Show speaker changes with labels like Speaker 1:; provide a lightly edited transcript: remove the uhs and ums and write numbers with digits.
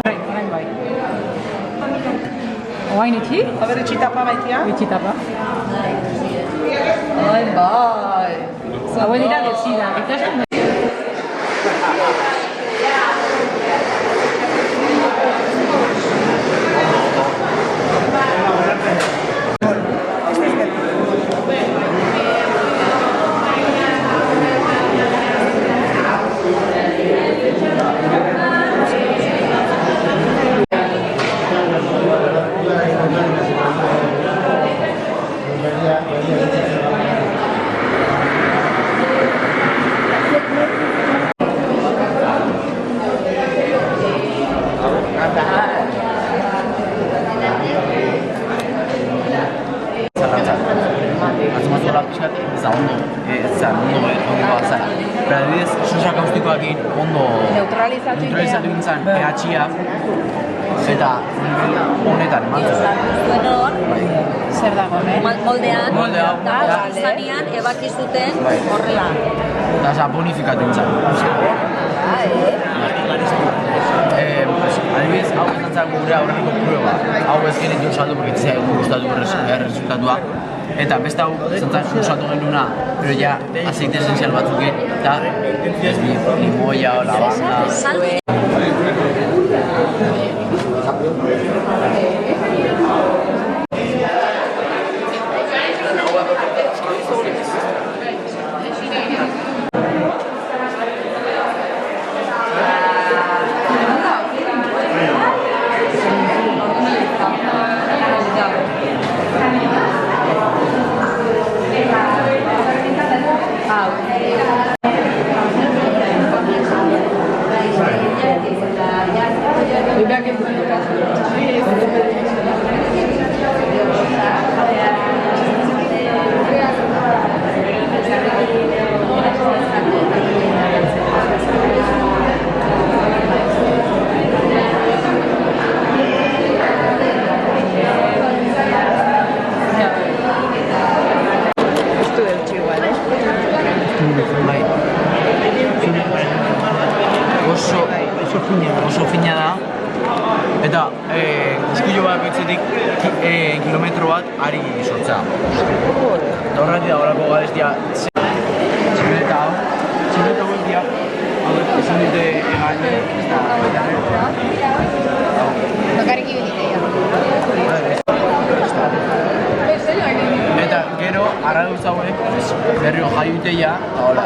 Speaker 1: Bai. Oain itxi?
Speaker 2: Aber itxitapa baitia?
Speaker 1: Itxitapa.
Speaker 3: Bai.
Speaker 1: Hauek dira desida. Ikasten da.
Speaker 3: Neutralizatu
Speaker 4: gintzen pH-a eta honetan eman zuen.
Speaker 3: Zuen hor, zer dago, moldean,
Speaker 4: Moldea.
Speaker 3: zanean ebaki zuten horrela.
Speaker 4: Eta bonifikatu gintzen. Adibidez, hau izan zen gure aurreneko prueba. Hau ez genitu saldu, porque ez gustatu resultatua. Eta beste hau izan zen usatu genuena, pero ja aceite esencial batzuk eta ez bi limoia o lavanda. Oso fina da eta guzkilo bat goitzetik kilometro bat ari sortzea. Eta horretik da horako garestia tximeleta hau. Tximeleta guztia esan dute egan
Speaker 3: Bakarrik ibili
Speaker 4: eta gero arraduz hauek berrio jai duteia eta hola